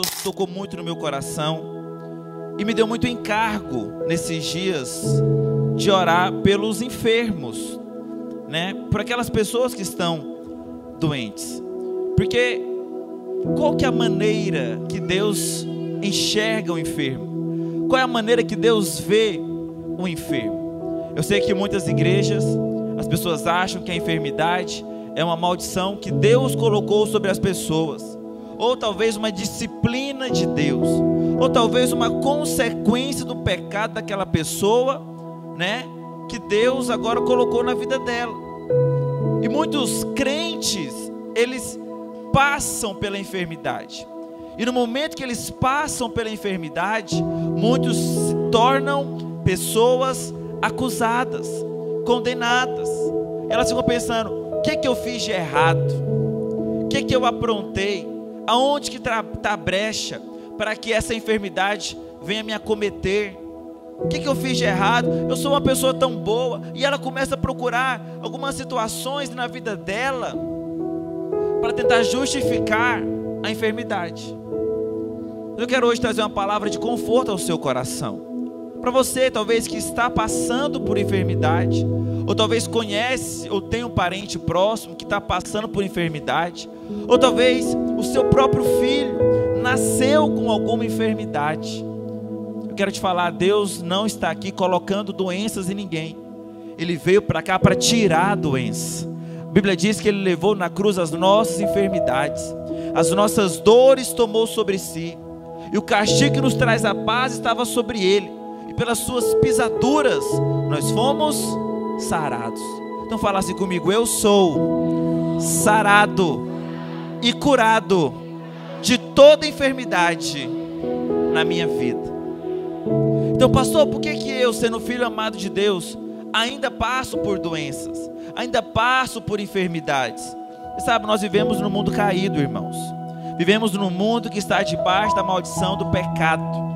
Deus tocou muito no meu coração e me deu muito encargo nesses dias de orar pelos enfermos, né? Por aquelas pessoas que estão doentes. Porque qual que é a maneira que Deus enxerga o enfermo? Qual é a maneira que Deus vê o enfermo? Eu sei que em muitas igrejas as pessoas acham que a enfermidade é uma maldição que Deus colocou sobre as pessoas, ou talvez uma disciplina de Deus, ou talvez uma consequência do pecado daquela pessoa, né, que Deus agora colocou na vida dela. E muitos crentes, eles passam pela enfermidade, e no momento que eles passam pela enfermidade, muitos se tornam pessoas acusadas, condenadas. Elas ficam pensando: o que eu fiz de errado? O que eu aprontei? Aonde que está a brecha para que essa enfermidade venha me acometer? O que eu fiz de errado? Eu sou uma pessoa tão boa. E ela começa a procurar algumas situações na vida dela para tentar justificar a enfermidade. Eu quero hoje trazer uma palavra de conforto ao seu coração. Para você, talvez, que está passando por enfermidade, ou talvez conhece ou tem um parente próximo que está passando por enfermidade, ou talvez o seu próprio filho nasceu com alguma enfermidade. Eu quero te falar, Deus não está aqui colocando doenças em ninguém. Ele veio para cá para tirar a doença. A Bíblia diz que Ele levou na cruz as nossas enfermidades, as nossas dores tomou sobre si, e o castigo que nos traz a paz estava sobre Ele, e pelas suas pisaduras nós fomos sarados. Então fala assim comigo: eu sou sarado e curado de toda enfermidade na minha vida. Então, pastor, por que eu, sendo filho amado de Deus, ainda passo por doenças, ainda passo por enfermidades? Você sabe, nós vivemos num mundo caído, irmãos. Vivemos num mundo que está debaixo da maldição do pecado.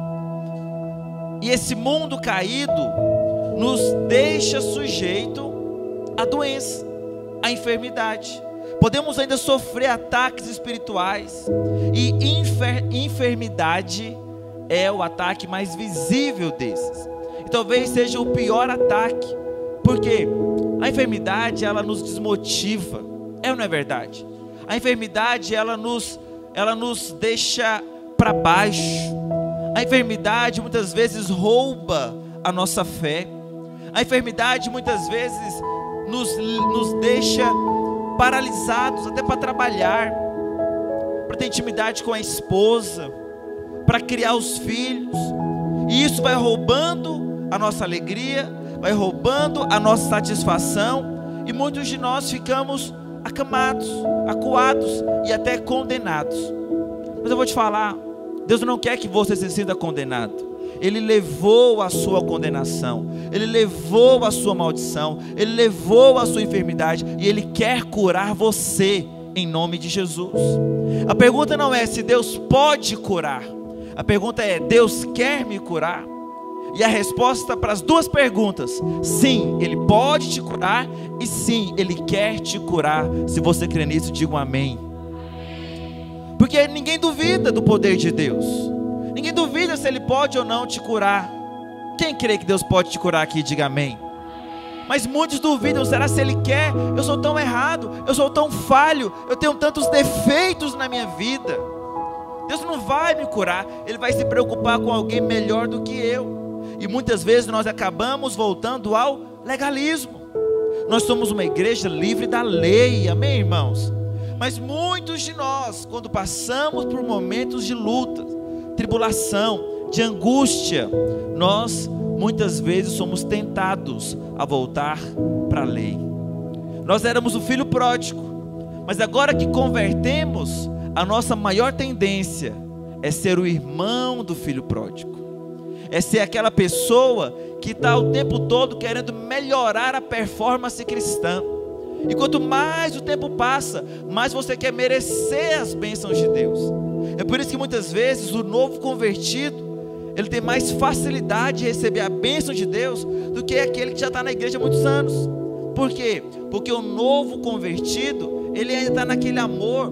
E esse mundo caído nos deixa sujeito à doença, à enfermidade. Podemos ainda sofrer ataques espirituais. E enfermidade é o ataque mais visível desses. E talvez seja o pior ataque. Porque a enfermidade, ela nos desmotiva. É ou não é verdade? A enfermidade, ela nos deixa para baixo. A enfermidade muitas vezes rouba a nossa fé. A enfermidade muitas vezes nos deixa paralisados até para trabalhar, para ter intimidade com a esposa, para criar os filhos. E isso vai roubando a nossa alegria, vai roubando a nossa satisfação, e muitos de nós ficamos acamados, acuados e até condenados. Mas eu vou te falar, Deus não quer que você se sinta condenado. Ele levou a sua condenação, Ele levou a sua maldição, Ele levou a sua enfermidade, e Ele quer curar você em nome de Jesus. A pergunta não é se Deus pode curar, a pergunta é: Deus quer me curar? E a resposta para as duas perguntas: sim, Ele pode te curar, e sim, Ele quer te curar. Se você crê nisso, diga um amém. Porque ninguém duvida do poder de Deus, ninguém duvida se Ele pode ou não te curar. Quem crê que Deus pode te curar aqui, diga amém. Mas muitos duvidam: será se Ele quer? Eu sou tão errado, eu sou tão falho, eu tenho tantos defeitos na minha vida. Deus não vai me curar, Ele vai se preocupar com alguém melhor do que eu. E muitas vezes nós acabamos voltando ao legalismo. Nós somos uma igreja livre da lei, amém, irmãos? Mas muitos de nós, quando passamos por momentos de luta, tribulação, de angústia, nós muitas vezes somos tentados a voltar para a lei. Nós éramos o filho pródigo, mas agora que convertemos, a nossa maior tendência é ser o irmão do filho pródigo. É ser aquela pessoa que está o tempo todo querendo melhorar a performance cristã. E quanto mais o tempo passa, mais você quer merecer as bênçãos de Deus. É por isso que muitas vezes o novo convertido, ele tem mais facilidade de receber a bênção de Deus do que aquele que já está na igreja há muitos anos. Por quê? Porque o novo convertido, ele ainda está naquele amor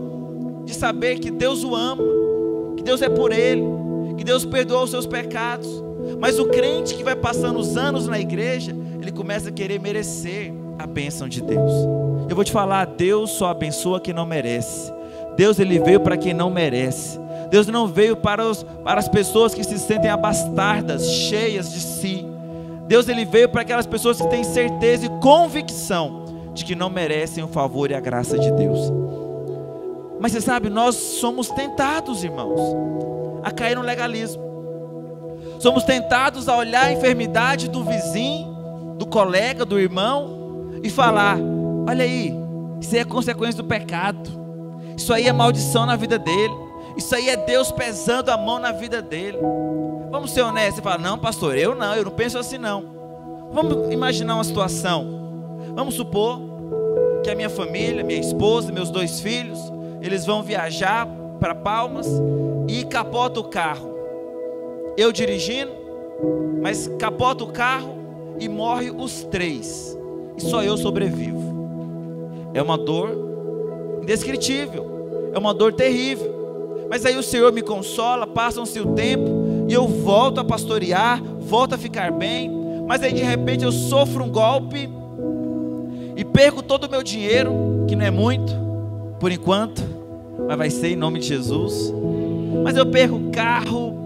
de saber que Deus o ama, que Deus é por ele, que Deus perdoou os seus pecados. Mas o crente que vai passando os anos na igreja, ele começa a querer merecer a bênção de Deus. Eu vou te falar, Deus só abençoa quem não merece. Deus, ele veio para quem não merece. Deus não veio para as pessoas que se sentem abastardas, cheias de si. Deus, ele veio para aquelas pessoas que têm certeza e convicção de que não merecem o favor e a graça de Deus. Mas você sabe, nós somos tentados, irmãos, a cair no legalismo. Somos tentados a olhar a enfermidade do vizinho, do colega, do irmão e falar: olha aí, isso aí é consequência do pecado, isso aí é maldição na vida dele, isso aí é Deus pesando a mão na vida dele. Vamos ser honestos e falar: não, pastor, eu não penso assim não. Vamos imaginar uma situação. Vamos supor que a minha família, minha esposa, meus 2 filhos, eles vão viajar para Palmas e capota o carro. Eu dirigindo, mas capota o carro e morre os 3. E só eu sobrevivo. É uma dor indescritível, é uma dor terrível. Mas aí o Senhor me consola, passa-se o tempo e eu volto a pastorear, volto a ficar bem. Mas aí de repente eu sofro um golpe e perco todo o meu dinheiro, que não é muito, por enquanto, mas vai ser em nome de Jesus. Mas eu perco o carro,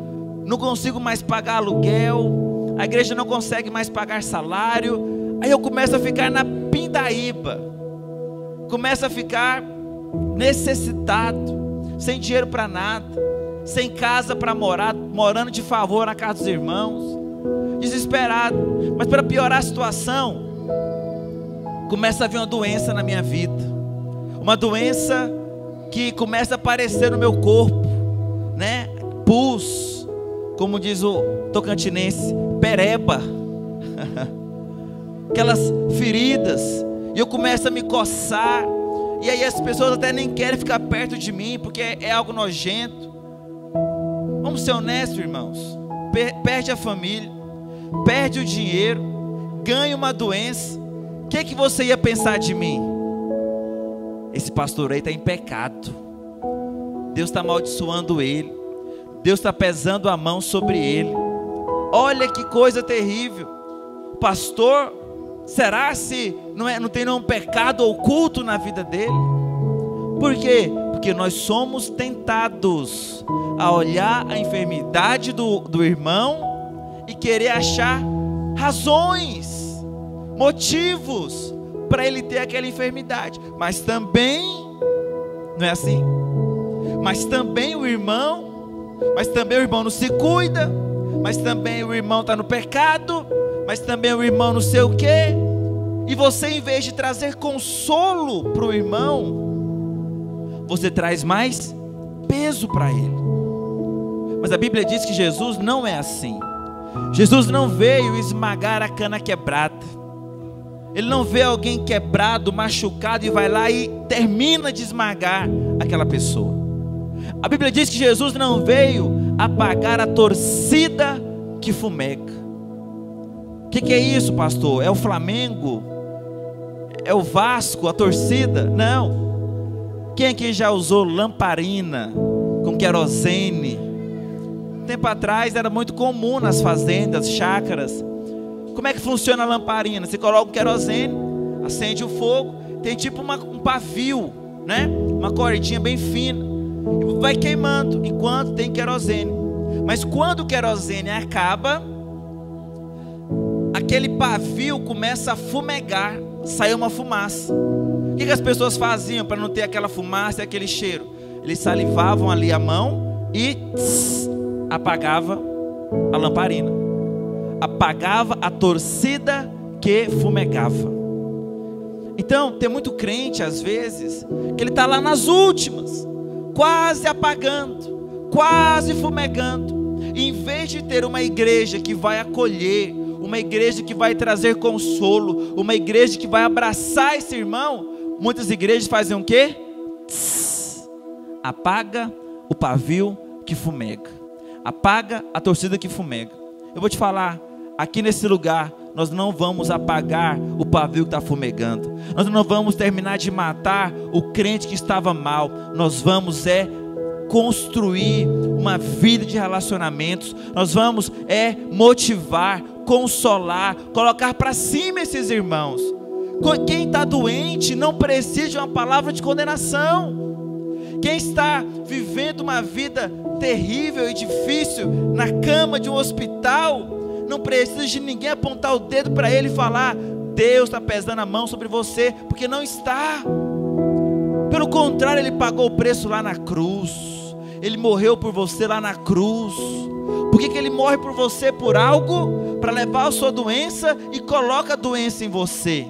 não consigo mais pagar aluguel, a igreja não consegue mais pagar salário. Aí eu começo a ficar na pindaíba, começo a ficar necessitado, sem dinheiro para nada, sem casa para morar, morando de favor na casa dos irmãos, desesperado. Mas para piorar a situação, começa a vir uma doença na minha vida, uma doença que começa a aparecer no meu corpo, né? Pus, como diz o tocantinense, pereba, aquelas feridas, e eu começo a me coçar, e aí as pessoas até nem querem ficar perto de mim, porque é algo nojento. Vamos ser honestos, irmãos, perde a família, perde o dinheiro, ganha uma doença. O que você ia pensar de mim? Esse pastor aí está em pecado, Deus está amaldiçoando ele, Deus está pesando a mão sobre ele. Olha que coisa terrível. Pastor, será se não tem nenhum pecado oculto na vida dele? Por quê? Porque nós somos tentados a olhar a enfermidade do irmão e querer achar razões, motivos para ele ter aquela enfermidade. Mas também, não é assim? Mas também o irmão não se cuida, mas também o irmão está no pecado, mas também o irmão não sei o quê. E você, em vez de trazer consolo para o irmão, você traz mais peso para ele. Mas a Bíblia diz que Jesus não é assim. Jesus não veio esmagar a cana quebrada. Ele não vê alguém quebrado, machucado e vai lá e termina de esmagar aquela pessoa. A Bíblia diz que Jesus não veio apagar a torcida que fumega. O que é isso, pastor? É o Flamengo? É o Vasco, a torcida? Não. Quem aqui já usou lamparina com querosene? Tempo atrás era muito comum nas fazendas, chácaras. Como é que funciona a lamparina? Você coloca o querosene, acende o fogo, tem tipo um pavio, né? Uma cordinha bem fina, e vai queimando enquanto tem querosene. Mas quando o querosene acaba, aquele pavio começa a fumegar, sai uma fumaça. O que as pessoas faziam para não ter aquela fumaça e aquele cheiro? Eles salivavam ali a mão e apagava a lamparina, apagava a torcida que fumegava. Então tem muito crente às vezes que ele está lá nas últimas, quase apagando, quase fumegando. E em vez de ter uma igreja que vai acolher, uma igreja que vai trazer consolo, uma igreja que vai abraçar esse irmão, muitas igrejas fazem o quê? Apaga o pavio que fumega, apaga a torcida que fumega. Eu vou te falar, aqui nesse lugar nós não vamos apagar o pavio que está fumegando, nós não vamos terminar de matar o crente que estava mal, nós vamos construir uma vida de relacionamentos, nós vamos motivar, consolar, colocar para cima esses irmãos. Quem está doente não precisa de uma palavra de condenação. Quem está vivendo uma vida terrível e difícil na cama de um hospital, não precisa de ninguém apontar o dedo para ele e falar: Deus está pesando a mão sobre você, porque não está. Pelo contrário, Ele pagou o preço lá na cruz. Ele morreu por você lá na cruz. Por que Ele morre por você? Por algo, para levar a sua doença e coloca a doença em você.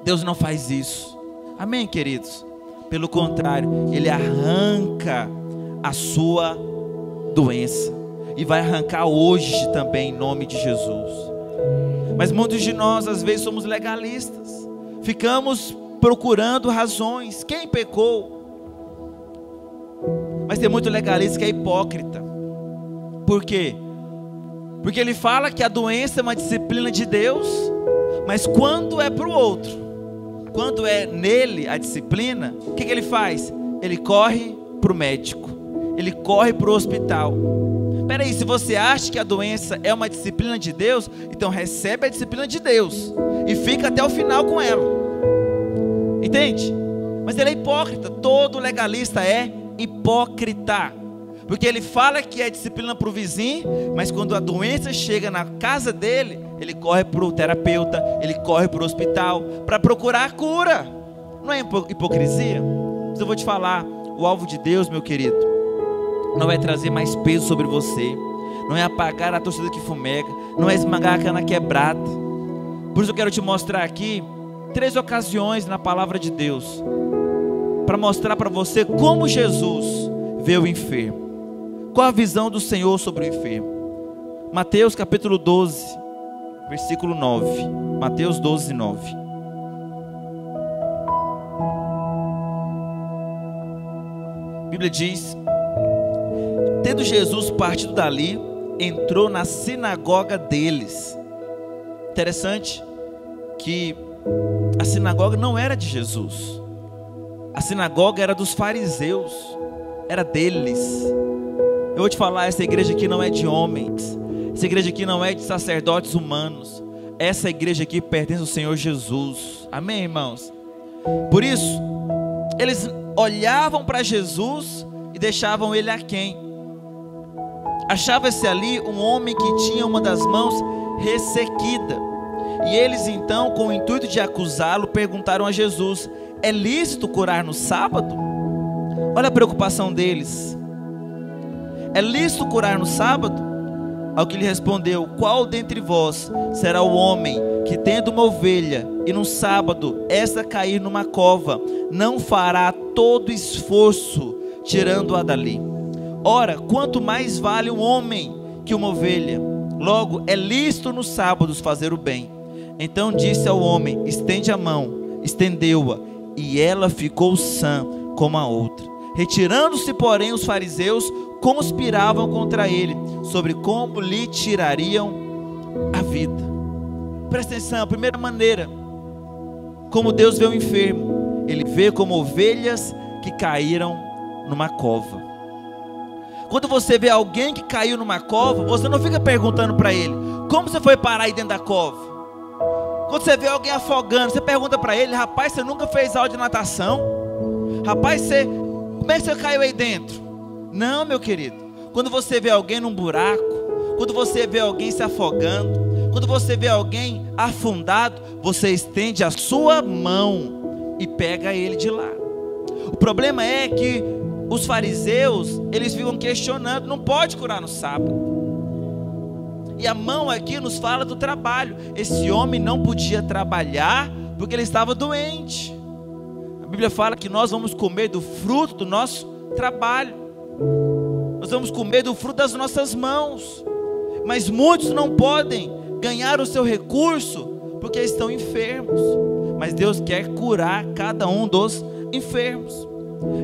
Deus não faz isso. Amém, queridos? Pelo contrário, Ele arranca a sua doença. E vai arrancar hoje também, em nome de Jesus. Mas muitos de nós, às vezes, somos legalistas. Ficamos procurando razões. Quem pecou? Mas tem muito legalista que é hipócrita. Por quê? Porque ele fala que a doença é uma disciplina de Deus, mas quando é para o outro, quando é nele a disciplina, o que ele faz? Ele corre para o médico, ele corre para o hospital. Peraí, se você acha que a doença é uma disciplina de Deus, então recebe a disciplina de Deus e fica até o final com ela. Entende? Mas ele é hipócrita. Todo legalista é hipócrita, porque ele fala que é disciplina para o vizinho, mas quando a doença chega na casa dele, ele corre para o terapeuta, ele corre para o hospital para procurar a cura. Não é hipocrisia? Mas eu vou te falar, o alvo de Deus, meu querido, não é trazer mais peso sobre você, não é apagar a torcida que fumega, não é esmagar a cana quebrada. Por isso eu quero te mostrar aqui 3 ocasiões na palavra de Deus, para mostrar para você como Jesus vê o enfermo. Qual a visão do Senhor sobre o enfermo? Mateus capítulo 12, versículo 9. Mateus 12, 9. A Bíblia diz: tendo Jesus partido dali, entrou na sinagoga deles. Interessante que a sinagoga não era de Jesus. A sinagoga era dos fariseus, era deles. Eu vou te falar, essa igreja aqui não é de homens, essa igreja aqui não é de sacerdotes humanos, essa igreja aqui pertence ao Senhor Jesus. Amém, irmãos? Por isso, eles olhavam para Jesus e deixavam ele aquém. Achava-se ali um homem que tinha uma das mãos ressequida. E eles então, com o intuito de acusá-lo, perguntaram a Jesus: é lícito curar no sábado? Olha a preocupação deles. É lícito curar no sábado? Ao que lhe respondeu: qual dentre vós será o homem que, tendo uma ovelha e no sábado esta cair numa cova, não fará todo esforço tirando-a dali? Ora, quanto mais vale um homem que uma ovelha. Logo, é lícito nos sábados fazer o bem. Então disse ao homem: estende a mão. Estendeu-a, e ela ficou sã como a outra. Retirando-se, porém, os fariseus conspiravam contra ele, sobre como lhe tirariam a vida. Presta atenção, a primeira maneira como Deus vê o enfermo, Ele vê como ovelhas que caíram numa cova. Quando você vê alguém que caiu numa cova, você não fica perguntando para ele: como você foi parar aí dentro da cova? Quando você vê alguém afogando, você pergunta para ele: rapaz, você nunca fez aula de natação? Rapaz, como é que você caiu aí dentro? Não, meu querido. Quando você vê alguém num buraco, quando você vê alguém se afogando, quando você vê alguém afundado, você estende a sua mão e pega ele de lá. O problema é que os fariseus, eles ficam questionando: não pode curar no sábado. E a mão aqui nos fala do trabalho. Esse homem não podia trabalhar porque ele estava doente. A Bíblia fala que nós vamos comer do fruto do nosso trabalho. Nós vamos comer do fruto das nossas mãos. Mas muitos não podem ganhar o seu recurso porque estão enfermos. Mas Deus quer curar cada um dos enfermos.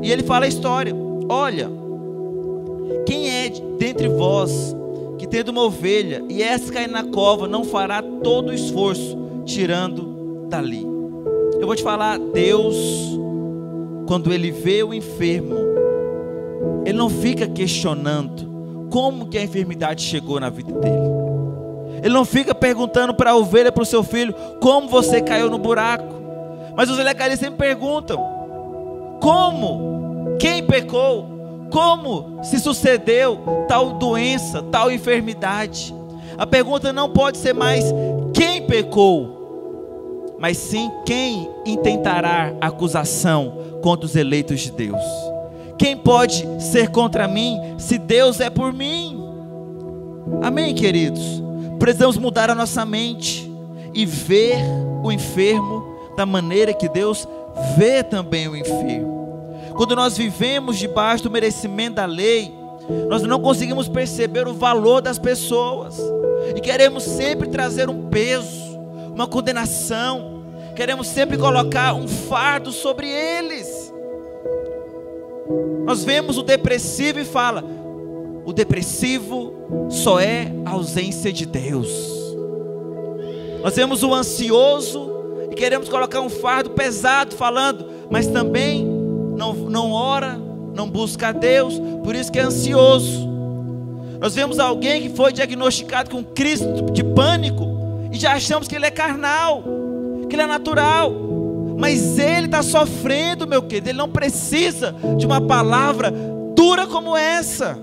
E Ele fala a história: olha, quem é dentre vós que, tendo uma ovelha e essa cair na cova, não fará todo o esforço tirando dali? Eu vou te falar, Deus, quando Ele vê o enfermo, ele não fica questionando como que a enfermidade chegou na vida dele. Ele não fica perguntando para a ovelha, para o seu filho, como você caiu no buraco. Mas os legalistas sempre perguntam: como? Quem pecou? Como se sucedeu tal doença, tal enfermidade? A pergunta não pode ser mais quem pecou, mas sim quem intentará acusação contra os eleitos de Deus. Quem pode ser contra mim se Deus é por mim? Amém, queridos? Precisamos mudar a nossa mente e ver o enfermo da maneira que Deus vê também o enfermo. Quando nós vivemos debaixo do merecimento da lei, nós não conseguimos perceber o valor das pessoas e queremos sempre trazer um peso, uma condenação, queremos sempre colocar um fardo sobre eles. Nós vemos o depressivo e fala: o depressivo só é a ausência de Deus. Nós vemos o ansioso e queremos colocar um fardo pesado falando, mas também não ora, não busca a Deus, por isso que é ansioso. Nós vemos alguém que foi diagnosticado com crise de pânico e já achamos que ele é carnal, que ele é natural, mas ele está sofrendo, meu querido. Ele não precisa de uma palavra dura como essa.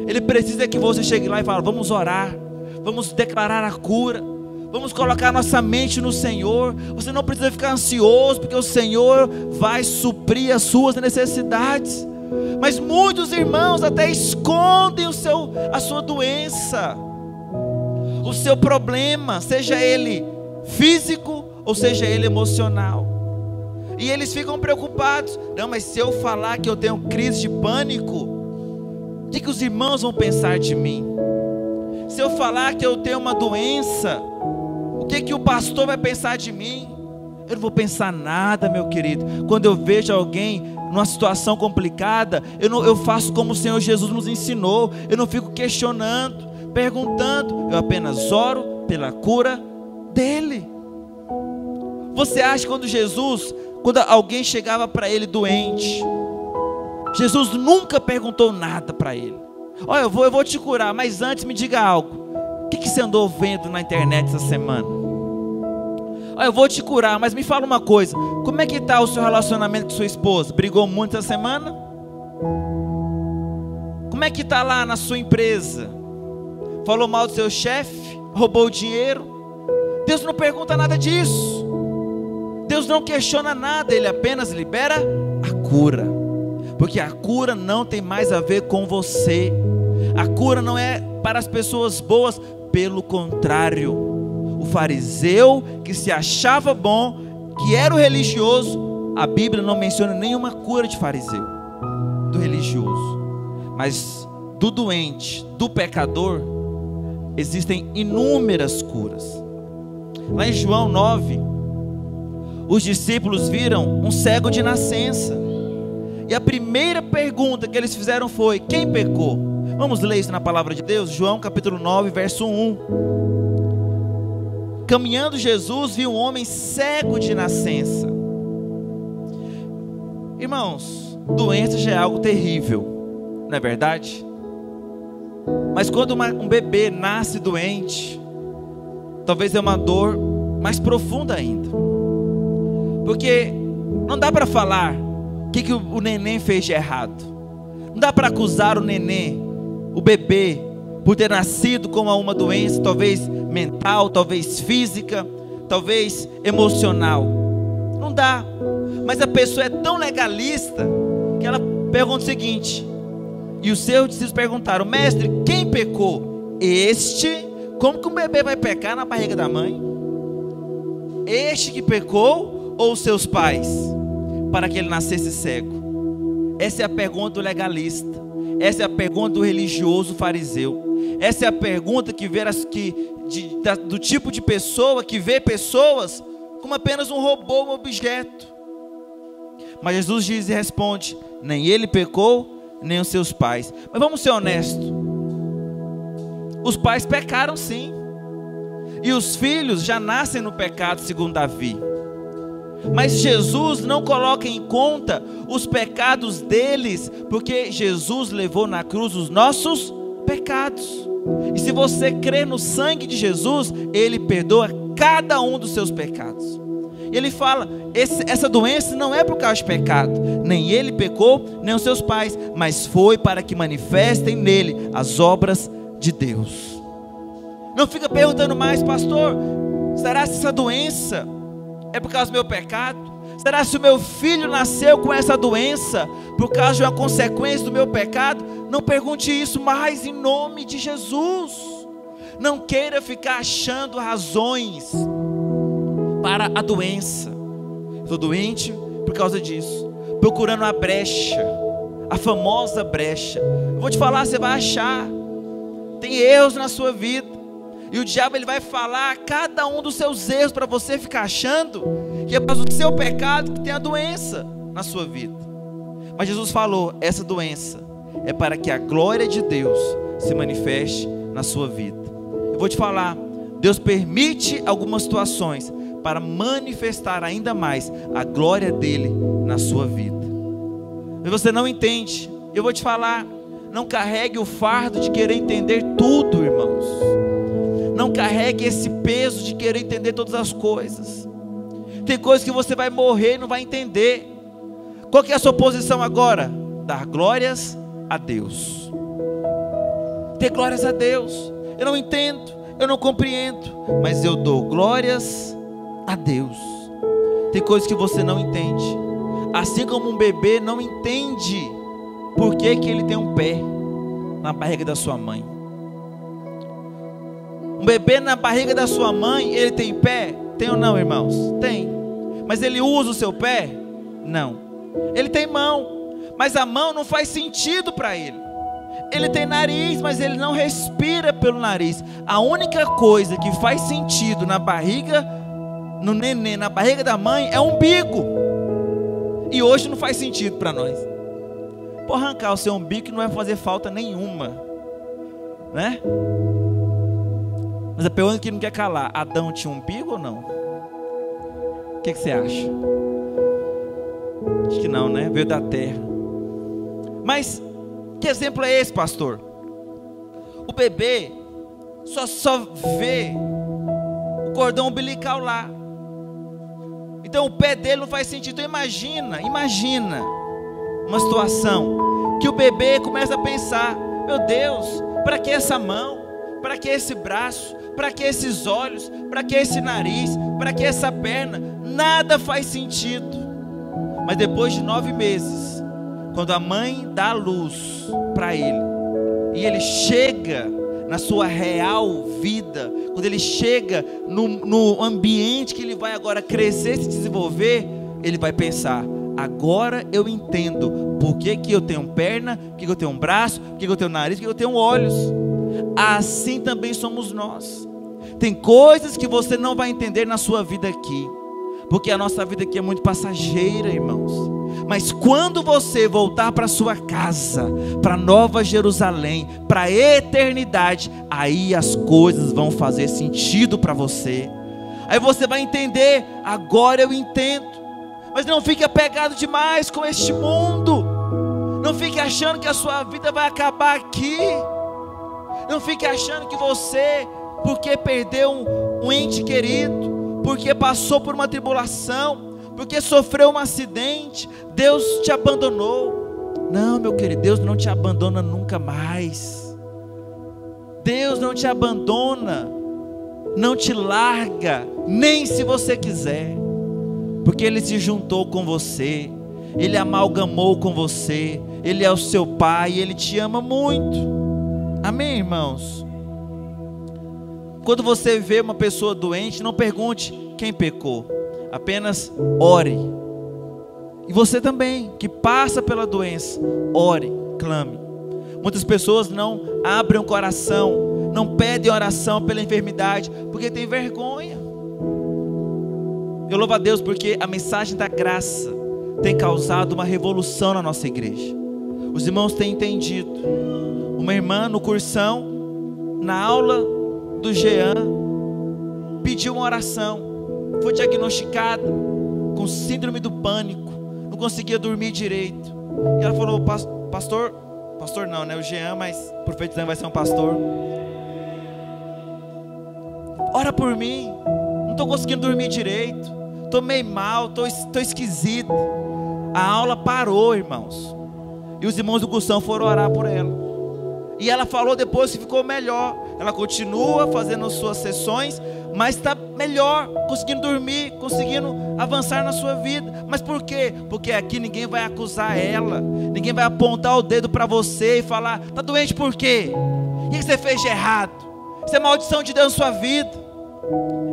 Ele precisa que você chegue lá e fale: vamos orar, vamos declarar a cura, vamos colocar nossa mente no Senhor. Você não precisa ficar ansioso, porque o Senhor vai suprir as suas necessidades. Mas muitos irmãos até escondem a sua doença, o seu problema, seja ele físico ou seja ele emocional. E eles ficam preocupados: não, mas se eu falar que eu tenho crise de pânico, o que os irmãos vão pensar de mim? Se eu falar que eu tenho uma doença, o que o pastor vai pensar de mim? Eu não vou pensar nada, meu querido. Quando eu vejo alguém numa situação complicada, eu faço como o Senhor Jesus nos ensinou. Eu não fico questionando, perguntando, eu apenas oro pela cura dele. Você acha que quando alguém chegava para ele doente, Jesus nunca perguntou nada para ele? Olha, eu vou te curar, mas antes me diga algo. O que você andou vendo na internet essa semana? Olha, eu vou te curar, mas me fala uma coisa: como é que está o seu relacionamento com sua esposa? Brigou muito essa semana? Como é que está lá na sua empresa? Falou mal do seu chefe? Roubou o dinheiro? Deus não pergunta nada disso. Deus não questiona nada, Ele apenas libera a cura. Porque a cura não tem mais a ver com você. A cura não é para as pessoas boas, pelo contrário. O fariseu que se achava bom, que era o religioso, a Bíblia não menciona nenhuma cura de fariseu, do religioso. Mas do doente, do pecador, existem inúmeras curas. Lá em João 9, os discípulos viram um cego de nascença. E a primeira pergunta que eles fizeram foi: quem pecou? Vamos ler isso na palavra de Deus, João capítulo 9, verso 1. Caminhando Jesus viu um homem cego de nascença. Irmãos, doença já é algo terrível, não é verdade? Mas quando um bebê nasce doente, talvez é uma dor mais profunda ainda. Porque não dá para falar o que o neném fez de errado. Não dá para acusar o neném, o bebê, por ter nascido com uma doença, talvez mental, talvez física, talvez emocional. Não dá. Mas a pessoa é tão legalista que ela pergunta o seguinte: e os seus discípulos perguntaram: mestre, quem pecou? Este? Como que um bebê vai pecar na barriga da mãe? Este que pecou ou os seus pais, para que ele nascesse cego? Essa é a pergunta do legalista. Essa é a pergunta do religioso fariseu. Essa é a pergunta do tipo de pessoa que vê pessoas como apenas um robô, um objeto. Mas Jesus diz e responde: nem ele pecou, nem os seus pais. Mas vamos ser honestos, os pais pecaram sim, e os filhos já nascem no pecado, segundo Davi. Mas Jesus não coloca em conta os pecados deles, porque Jesus levou na cruz os nossos pecados. E se você crê no sangue de Jesus, Ele perdoa cada um dos seus pecados. Ele fala, essa doença não é por causa de pecado, nem ele pecou, nem os seus pais, mas foi para que manifestem nele as obras de Deus. Não fica perguntando mais, pastor, será que essa doença é por causa do meu pecado? Será que o meu filho nasceu com essa doença por causa de uma consequência do meu pecado? Não pergunte isso mais em nome de Jesus. Não queira ficar achando razões para a doença. Estou doente por causa disso, procurando a brecha, a famosa brecha. Eu vou te falar, você vai achar. Tem erros na sua vida, e o diabo ele vai falar cada um dos seus erros para você ficar achando que é por causa do seu pecado que tem a doença na sua vida. Mas Jesus falou, essa doença é para que a glória de Deus se manifeste na sua vida. Eu vou te falar, Deus permite algumas situações para manifestar ainda mais a glória dele na sua vida. Mas você não entende, eu vou te falar, não carregue o fardo de querer entender tudo, irmãos. Não carregue esse peso de querer entender todas as coisas. Tem coisas que você vai morrer e não vai entender. Qual que é a sua posição agora? Dar glórias a Deus. Ter glórias a Deus. Eu não entendo, eu não compreendo, mas eu dou glórias a Deus. Tem coisas que você não entende, assim como um bebê não entende por que ele tem um pé na barriga da sua mãe. Um bebê na barriga da sua mãe, ele tem pé? Tem ou não, irmãos? Tem. Mas ele usa o seu pé? Não. Ele tem mão, mas a mão não faz sentido para ele. Ele tem nariz, mas ele não respira pelo nariz. A única coisa que faz sentido na barriga, no neném, na barriga da mãe, é o umbigo. E hoje não faz sentido para nós. Por arrancar o seu umbigo não vai fazer falta nenhuma, né? Mas a pergunta que não quer calar, Adão tinha umbigo ou não? O que você acha? Acho que não, né? Veio da terra. Mas que exemplo é esse, pastor? O bebê só vê o cordão umbilical lá. Então o pé dele não faz sentido. Então imagina uma situação que o bebê começa a pensar: meu Deus, para que essa mão? Para que esse braço? Para que esses olhos? Para que esse nariz? Para que essa perna? Nada faz sentido. Mas depois de 9 meses, quando a mãe dá a luz para ele, e ele chega na sua real vida, quando ele chega no ambiente que ele vai agora crescer, se desenvolver, ele vai pensar: agora eu entendo por que eu tenho perna, por que eu tenho um braço, por que eu tenho nariz, por que eu tenho olhos. Assim também somos nós. Tem coisas que você não vai entender na sua vida aqui, porque a nossa vida aqui é muito passageira, irmãos. Mas quando você voltar para sua casa, para Nova Jerusalém, para a eternidade, aí as coisas vão fazer sentido para você. Aí você vai entender: agora eu entendo. Mas não fique apegado demais com este mundo. Não fique achando que a sua vida vai acabar aqui. Não fique achando que você, porque perdeu um ente querido, porque passou por uma tribulação, porque sofreu um acidente, Deus te abandonou. Não, meu querido, Deus não te abandona nunca mais. Deus não te abandona, não te larga, nem se você quiser, porque Ele se juntou com você, Ele amalgamou com você, Ele é o seu Pai, Ele te ama muito. Amém, irmãos? Quando você vê uma pessoa doente, não pergunte quem pecou, apenas ore. E você também, que passa pela doença, ore, clame. Muitas pessoas não abrem o coração, não pedem oração pela enfermidade, porque tem vergonha. Eu louvo a Deus porque a mensagem da graça tem causado uma revolução na nossa igreja. Os irmãos têm entendido. Uma irmã no cursão, na aula do Jean, pediu uma oração, foi diagnosticada com síndrome do pânico, não conseguia dormir direito. E ela falou: pastor não, né? O Jean, mas profetizando vai ser um pastor. Ora por mim, não estou conseguindo dormir direito, estou meio mal, estou esquisito. A aula parou, irmãos, e os irmãos do Gussão foram orar por ela. E ela falou depois que ficou melhor. Ela continua fazendo suas sessões, mas está melhor, conseguindo dormir, conseguindo avançar na sua vida. Mas por quê? Porque aqui ninguém vai acusar ela, ninguém vai apontar o dedo para você e falar: está doente por quê? O que você fez de errado? Isso é maldição de Deus na sua vida.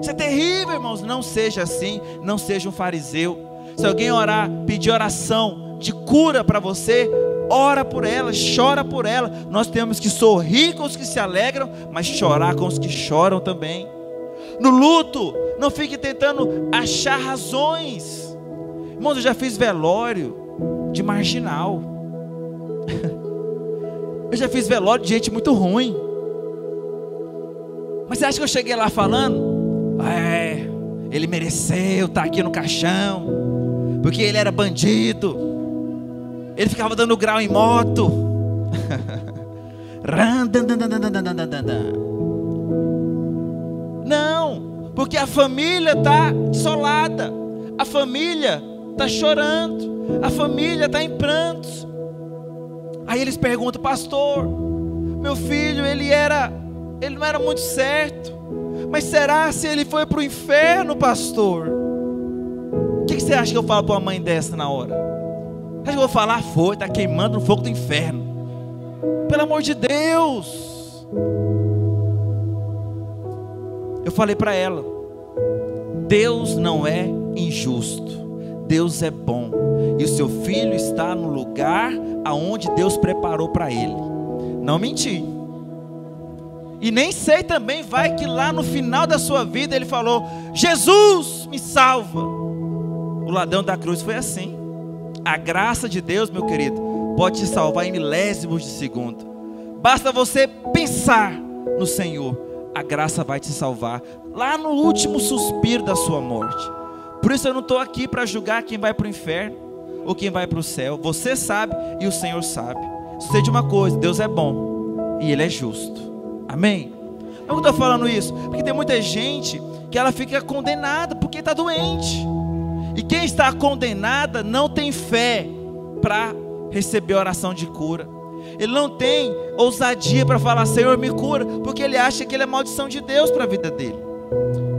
Isso é terrível, irmãos. Não seja assim, não seja um fariseu. Se alguém orar, pedir oração de cura para você, ora por ela, chora por ela. Nós temos que sorrir com os que se alegram, mas chorar com os que choram também. No luto, não fique tentando achar razões. Irmãos, eu já fiz velório de marginal. Eu já fiz velório de gente muito ruim. Mas você acha que eu cheguei lá falando: ele mereceu estar aqui no caixão, porque ele era bandido, ele ficava dando grau em moto. Não, porque a família está desolada, a família está chorando, a família está em prantos. Aí eles perguntam: pastor, meu filho, ele não era muito certo, mas será se ele foi para o inferno, pastor? O que você acha que eu falo para uma mãe dessa na hora? Acho que eu vou falar: foi, está queimando no fogo do inferno. Pelo amor de Deus. Eu falei para ela: Deus não é injusto, Deus é bom, e o seu filho está no lugar aonde Deus preparou para ele. Não menti. E nem sei também, vai que lá no final da sua vida ele falou: Jesus me salva. O ladrão da cruz foi assim. A graça de Deus, meu querido, pode te salvar em milésimos de segundo. Basta você pensar no Senhor, a graça vai te salvar lá no último suspiro da sua morte. Por isso eu não estou aqui para julgar quem vai para o inferno ou quem vai para o céu. Você sabe e o Senhor sabe. Sei de uma coisa: Deus é bom e Ele é justo. Amém? Por que eu estou falando isso? Porque tem muita gente que ela fica condenada porque está doente. E quem está condenada não tem fé para receber oração de cura. Ele não tem ousadia para falar: Senhor, me cura, porque ele acha que ele é maldição de Deus para a vida dele.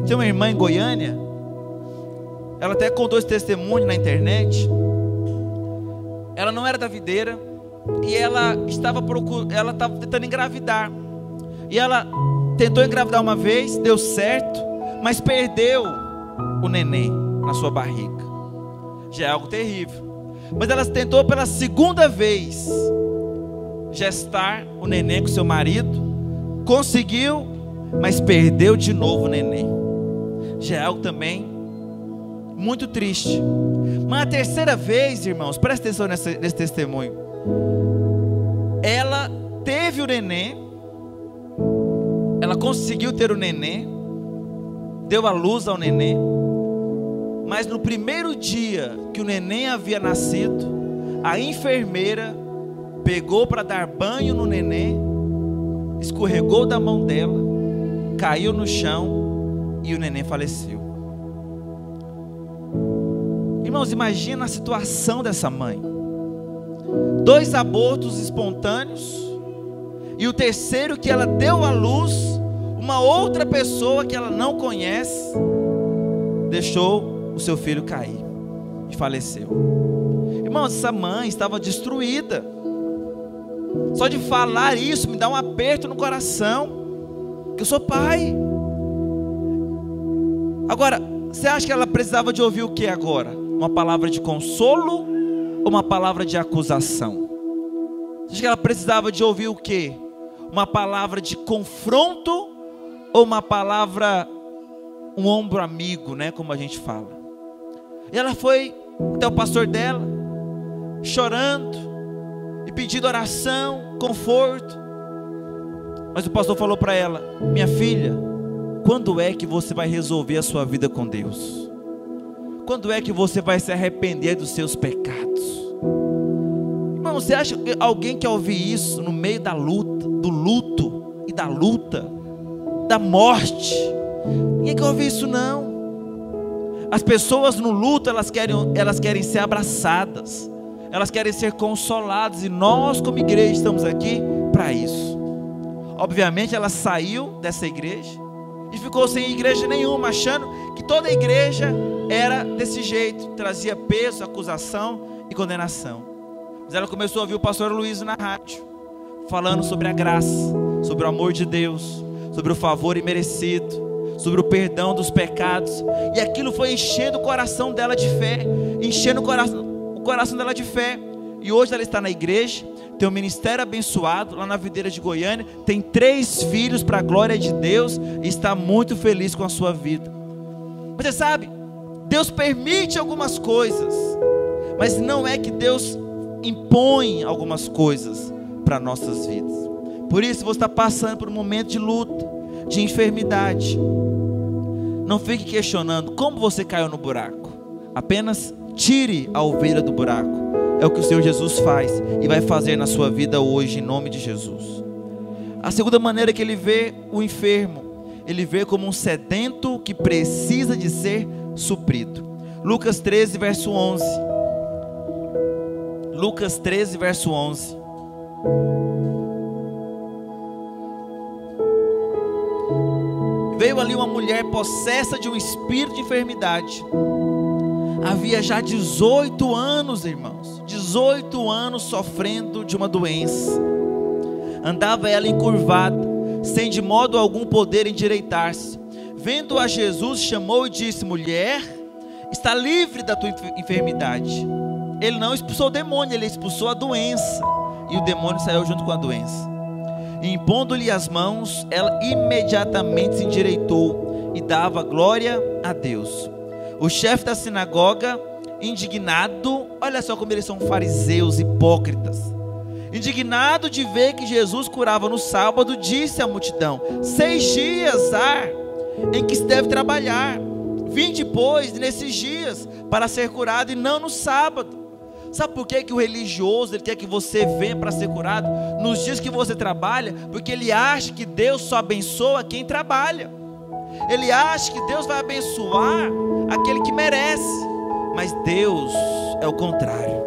Tem uma irmã em Goiânia, ela até contou esse testemunho na internet. Ela não era da videira e ela estava tentando engravidar. E ela tentou engravidar uma vez, deu certo, mas perdeu o neném na sua barriga. Já é algo terrível. Mas ela tentou pela segunda vez gestar o neném com seu marido, conseguiu, mas perdeu de novo o neném. Já é algo também muito triste. Mas a terceira vez, irmãos, presta atenção nesse testemunho. Ela teve o neném, ela conseguiu ter o neném, deu a luz ao neném, mas no primeiro dia que o neném havia nascido, a enfermeira pegou para dar banho no neném, escorregou da mão dela, caiu no chão e o neném faleceu. Irmãos, imagina a situação dessa mãe: 2 abortos espontâneos, e o terceiro que ela deu à luz, uma outra pessoa que ela não conhece, deixou o seu filho cair e faleceu. Irmãos, essa mãe estava destruída. Só de falar isso me dá um aperto no coração, que eu sou pai. Agora, você acha que ela precisava de ouvir o que agora? Uma palavra de consolo ou uma palavra de acusação? Você acha que ela precisava de ouvir o que? Uma palavra de confronto ou uma palavra, um ombro amigo, né, como a gente fala? E ela foi até o pastor dela, chorando e pedindo oração, conforto. Mas o pastor falou para ela: minha filha, quando é que você vai resolver a sua vida com Deus? Quando é que você vai se arrepender dos seus pecados? Irmão, você acha que alguém quer ouvir isso no meio da luta, do luto e da luta, da morte? Ninguém quer ouvir isso, não. As pessoas no luto, elas querem ser abraçadas, elas querem ser consoladas, e nós como igreja estamos aqui para isso. Obviamente ela saiu dessa igreja e ficou sem igreja nenhuma, achando que toda a igreja era desse jeito, trazia peso, acusação e condenação. Mas ela começou a ouvir o pastor Luiz na rádio, falando sobre a graça, sobre o amor de Deus, sobre o favor imerecido, sobre o perdão dos pecados, e aquilo foi enchendo o coração dela de fé, enchendo o coração dela de fé, e hoje ela está na igreja, tem um ministério abençoado, lá na Videira de Goiânia, tem 3 filhos para a glória de Deus, e está muito feliz com a sua vida. Você sabe, Deus permite algumas coisas, mas não é que Deus impõe algumas coisas para nossas vidas. Por isso você está passando por um momento de luta, de enfermidade, não fique questionando como você caiu no buraco, apenas tire a ovelha do buraco. É o que o Senhor Jesus faz e vai fazer na sua vida hoje, em nome de Jesus. A segunda maneira que ele vê o enfermo, ele vê como um sedento que precisa de ser suprido. Lucas 13, verso 11. Lucas 13, verso 11. Veio ali uma mulher possessa de um espírito de enfermidade. Havia já 18 anos, irmãos, 18 anos sofrendo de uma doença. Andava ela encurvada, sem de modo algum poder endireitar-se. Vendo a Jesus, chamou e disse: mulher, está livre da tua enfermidade. Ele não expulsou o demônio, ele expulsou a doença, e o demônio saiu junto com a doença. E impondo-lhe as mãos, ela imediatamente se endireitou e dava glória a Deus. O chefe da sinagoga, indignado, olha só como eles são fariseus, hipócritas, indignado de ver que Jesus curava no sábado, disse à multidão: 6 dias há em que se deve trabalhar, vinde pois nesses dias para ser curado, e não no sábado. Sabe por que o religioso ele quer que você venha para ser curado nos dias que você trabalha? Porque ele acha que Deus só abençoa quem trabalha. Ele acha que Deus vai abençoar aquele que merece. Mas Deus é o contrário.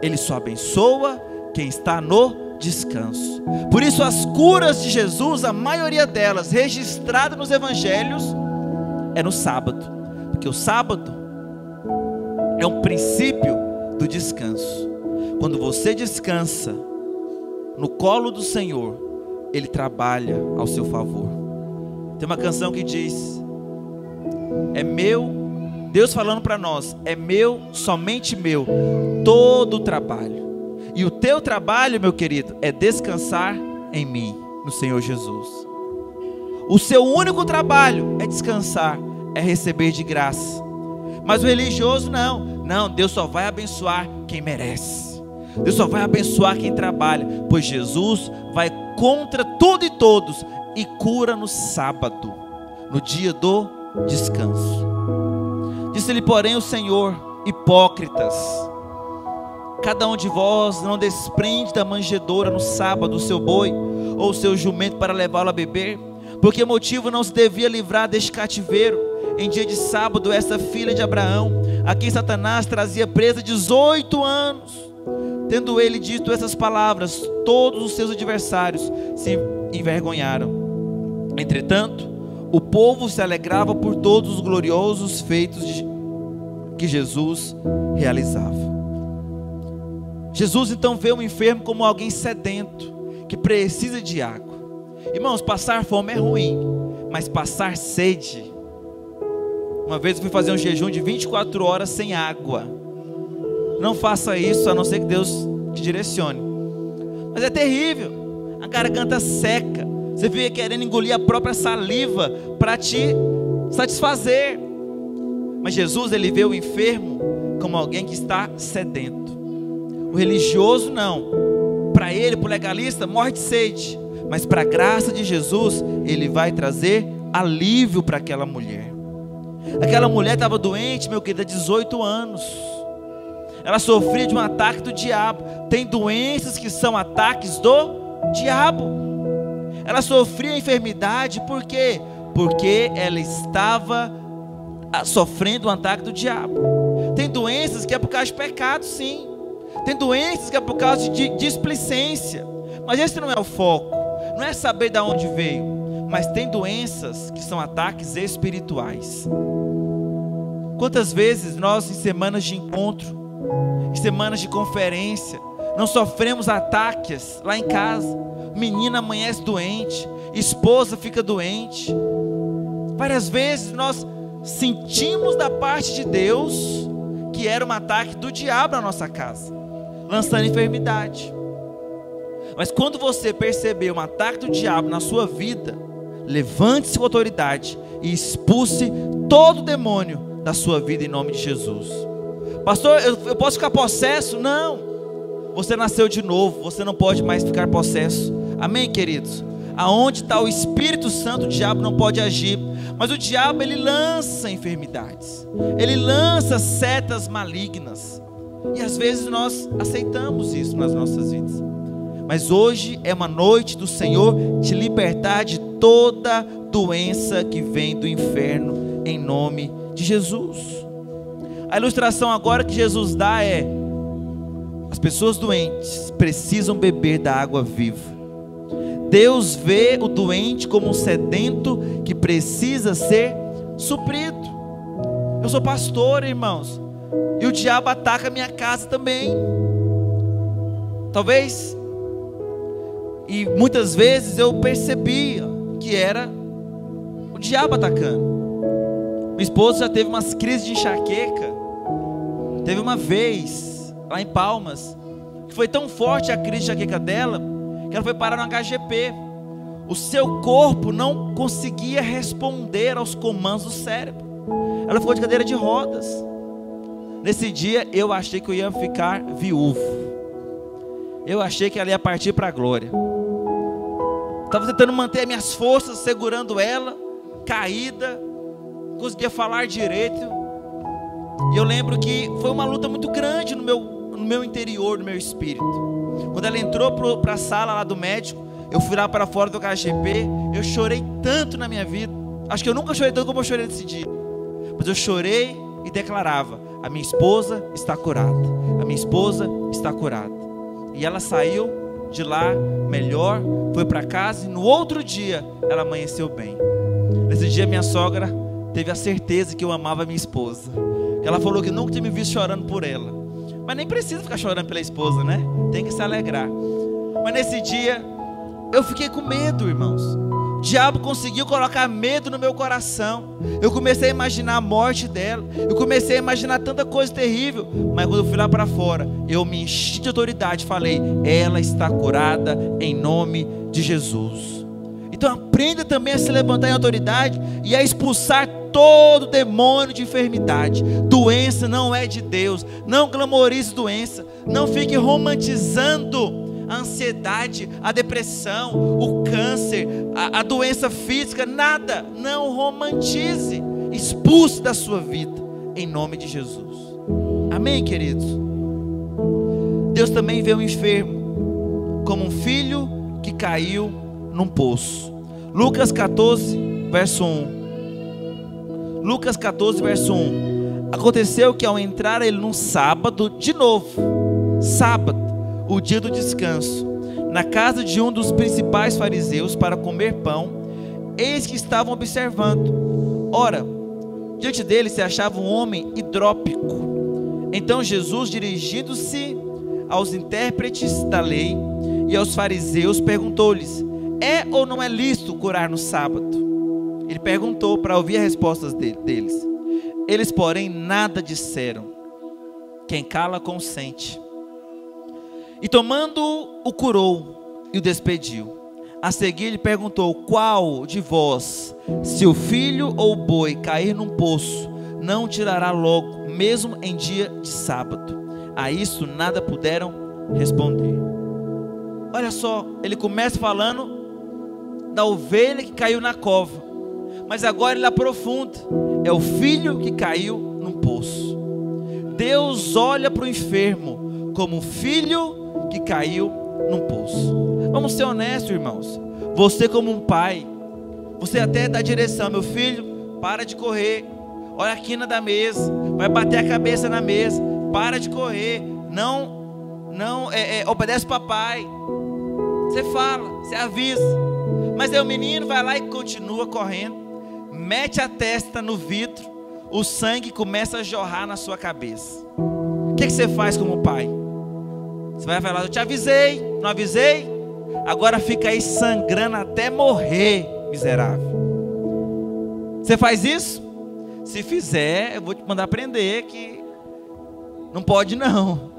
Ele só abençoa quem está no descanso. Por isso as curas de Jesus, a maioria delas registradas nos evangelhos, é no sábado. Porque o sábado é um princípio do descanso. Quando você descansa no colo do Senhor, Ele trabalha ao seu favor. Tem uma canção que diz: é meu, Deus falando para nós, é meu, somente meu, todo o trabalho. E o teu trabalho, meu querido, é descansar em mim, no Senhor Jesus. O seu único trabalho é descansar, é receber de graça. Mas o religioso não, Deus só vai abençoar quem merece. Deus só vai abençoar quem trabalha, pois Jesus vai contra tudo e todos e cura no sábado, no dia do descanso. Disse-lhe, porém, o Senhor: hipócritas, cada um de vós não desprende da manjedoura no sábado o seu boi ou o seu jumento para levá-lo a beber? Por que motivo não se devia livrar deste cativeiro em dia de sábado essa filha de Abraão, a quem Satanás trazia presa 18 anos? Tendo ele dito essas palavras, todos os seus adversários se envergonharam. Entretanto, o povo se alegrava por todos os gloriosos feitos que Jesus realizava. Jesus então vê o enfermo como alguém sedento, que precisa de água. Irmãos, passar fome é ruim, mas passar sede... Uma vez eu fui fazer um jejum de 24 horas sem água. Não faça isso, a não ser que Deus te direcione. Mas é terrível. A garganta seca. Você fica querendo engolir a própria saliva para te satisfazer. Mas Jesus, ele vê o enfermo como alguém que está sedento. O religioso não. Para ele, para o legalista, morre de sede. Mas para a graça de Jesus, ele vai trazer alívio para aquela mulher. Aquela mulher estava doente, meu querido, há 18 anos. Ela sofria de um ataque do diabo. Tem doenças que são ataques do diabo. Ela sofria enfermidade, por quê? Porque ela estava sofrendo um ataque do diabo. Tem doenças que é por causa de pecado, sim. Tem doenças que é por causa de displicência. Mas esse não é o foco. Não é saber de onde veio. Mas tem doenças que são ataques espirituais. Quantas vezes nós, em semanas de encontro, em semanas de conferência, não sofremos ataques lá em casa? Menina amanhece doente, esposa fica doente. Várias vezes nós sentimos da parte de Deus que era um ataque do diabo na nossa casa, lançando enfermidade. Mas quando você perceber um ataque do diabo na sua vida, levante-se com autoridade e expulse todo demônio da sua vida em nome de Jesus. Pastor, eu posso ficar possesso? Não. Você nasceu de novo, você não pode mais ficar possesso. Amém, queridos? Aonde está o Espírito Santo, o diabo não pode agir. Mas o diabo, ele lança enfermidades, ele lança setas malignas. E às vezes nós aceitamos isso nas nossas vidas. Mas hoje é uma noite do Senhor te libertar de toda doença que vem do inferno, em nome de Jesus. A ilustração agora que Jesus dá é: as pessoas doentes precisam beber da água viva. Deus vê o doente como um sedento que precisa ser suprido. Eu sou pastor, irmãos, e o diabo ataca a minha casa também. Talvez, e muitas vezes eu percebia que era o diabo atacando. Minha esposa já teve umas crises de enxaqueca. Teve uma vez, lá em Palmas, que foi tão forte a crise de enxaqueca dela, que ela foi parar no HGP. O seu corpo não conseguia responder aos comandos do cérebro. Ela ficou de cadeira de rodas. Nesse dia eu achei que eu ia ficar viúvo. Eu achei que ela ia partir para a glória. Estava tentando manter minhas forças, segurando ela, caída, não conseguia falar direito. E eu lembro que foi uma luta muito grande no meu interior, no meu espírito. Quando ela entrou para a sala lá do médico, eu fui lá para fora do HGP, eu chorei tanto na minha vida. Acho que eu nunca chorei tanto como eu chorei nesse dia. Mas eu chorei e declarava: a minha esposa está curada, a minha esposa está curada. E ela saiu de lá melhor, foi para casa, e no outro dia ela amanheceu bem. Nesse dia minha sogra teve a certeza que eu amava a minha esposa. Ela falou que nunca tinha me visto chorando por ela. Mas nem precisa ficar chorando pela esposa, né? Tem que se alegrar. Mas nesse dia eu fiquei com medo, irmãos. O diabo conseguiu colocar medo no meu coração. Eu comecei a imaginar a morte dela. Eu comecei a imaginar tanta coisa terrível. Mas quando eu fui lá para fora, eu me enchi de autoridade. Falei: ela está curada em nome de Jesus. Então aprenda também a se levantar em autoridade e a expulsar todo demônio de enfermidade. Doença não é de Deus. Não glamorize doença. Não fique romantizando a ansiedade, a depressão, o câncer, a doença física. Nada. Não romantize. Expulse da sua vida em nome de Jesus. Amém, queridos? Deus também vê o enfermo como um filho que caiu num poço. Lucas 14, verso 1. Lucas 14, verso 1. Aconteceu que ao entrar ele num sábado, de novo, sábado, o dia do descanso, na casa de um dos principais fariseus para comer pão, eis que estavam observando. Ora, diante dele se achava um homem hidrópico. Então Jesus, dirigindo-se aos intérpretes da lei e aos fariseus, perguntou-lhes: é ou não é lícito curar no sábado? Ele perguntou para ouvir as respostas deles. Eles, porém, nada disseram. Quem cala, consente. E tomando, o curou e o despediu. A seguir lhe perguntou: qual de vós, se o filho ou o boi cair num poço, não o tirará logo, mesmo em dia de sábado? A isso nada puderam responder. Olha só, ele começa falando da ovelha que caiu na cova. mas agora ele aprofunda. É o filho que caiu num poço. Deus olha para o enfermo como um filho que caiu num poço. Vamos ser honestos, irmãos. Você como um pai, você até dá direção: meu filho, para de correr, olha a quina da mesa, vai bater a cabeça na mesa, para de correr, não obedece papai. Você fala, você avisa, mas aí o menino vai lá e continua correndo, mete a testa no vidro, o sangue começa a jorrar na sua cabeça. O que você faz como pai? Você vai falar: eu te avisei, não avisei? Agora fica aí sangrando até morrer, miserável. Você faz isso? Se fizer, eu vou te mandar prender, que não pode não.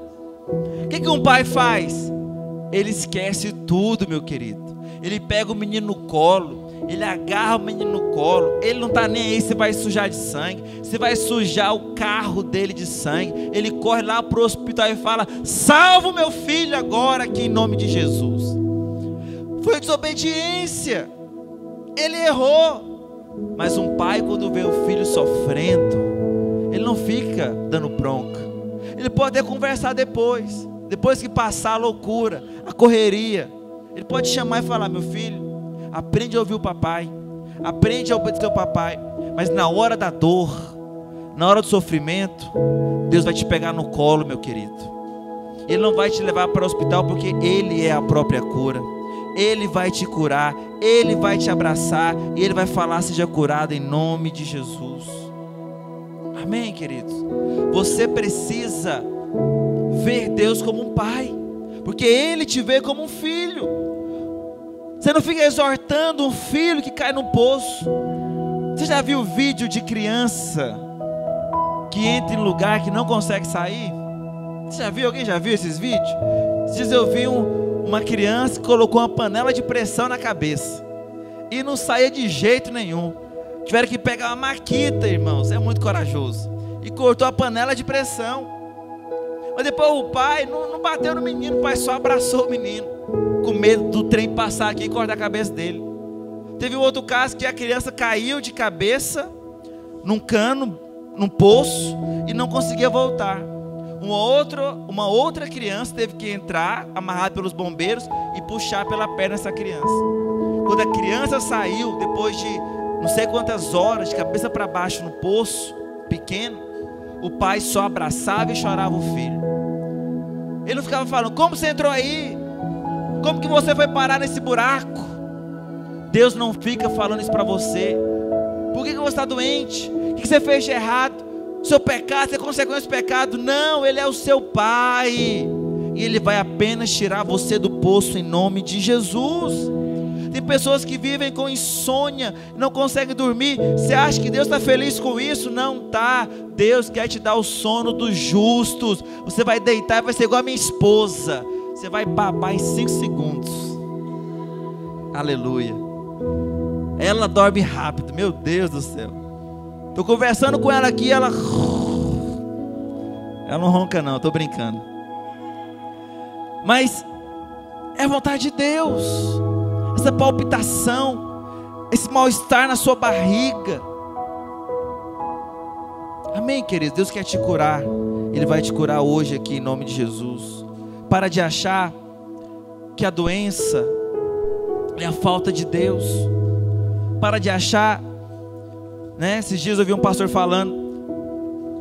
O que um pai faz? Ele esquece tudo, meu querido. Ele pega o menino no colo, ele agarra o menino no colo, ele não está nem aí se vai sujar de sangue, se vai sujar o carro dele de sangue. Ele corre lá para o hospital e fala: salva o meu filho agora aqui em nome de Jesus. Foi desobediência, ele errou. Mas um pai, quando vê o filho sofrendo, ele não fica dando bronca. Ele pode até conversar depois que passar a loucura, a correria. Ele pode chamar e falar: meu filho, aprende a ouvir o papai, aprende a obedecer o papai. Mas na hora da dor, na hora do sofrimento, Deus vai te pegar no colo, meu querido. Ele não vai te levar para o hospital, porque Ele é a própria cura. Ele vai te curar, Ele vai te abraçar, e Ele vai falar: seja curado em nome de Jesus. Amém, queridos? Você precisa ver Deus como um pai, porque Ele te vê como um filho. Você não fica exortando um filho que cai no poço. Você já viu vídeo de criança que entra em lugar que não consegue sair? Você já viu? Alguém já viu esses vídeos? Esses dias eu vi uma criança que colocou uma panela de pressão na cabeça e não saía de jeito nenhum. Tiveram que pegar uma maquita, irmãos, é muito corajoso, e cortou a panela de pressão. Mas depois o pai não bateu no menino, o pai só abraçou o menino, com medo do trem passar aqui e cortar a cabeça dele. Teve um outro caso que a criança caiu de cabeça num cano, num poço, e não conseguia voltar. Uma outra criança teve que entrar, amarrada pelos bombeiros, e puxar pela perna essa criança. Quando a criança saiu, depois de não sei quantas horas, de cabeça para baixo no poço pequeno, o pai só abraçava e chorava o filho. Ele não ficava falando: como você entrou aí? Como que você foi parar nesse buraco? Deus não fica falando isso para você. Por que você está doente? O que você fez de errado? Seu pecado, você é consequência do pecado? Não, Ele é o seu pai, e Ele vai apenas tirar você do poço em nome de Jesus. Tem pessoas que vivem com insônia, não conseguem dormir. Você acha que Deus está feliz com isso? Não está. Deus quer te dar o sono dos justos. Você vai deitar e vai ser igual a minha esposa, você vai babar em 5 segundos. Aleluia. Ela dorme rápido, meu Deus do céu. Estou conversando com ela aqui, ela não ronca não, estou brincando. Mas é a vontade de Deus. Essa palpitação, esse mal-estar na sua barriga. Amém, queridos? Deus quer te curar. Ele vai te curar hoje aqui em nome de Jesus. Para de achar que a doença é a falta de Deus. Para de achar, né? Esses dias eu vi um pastor falando,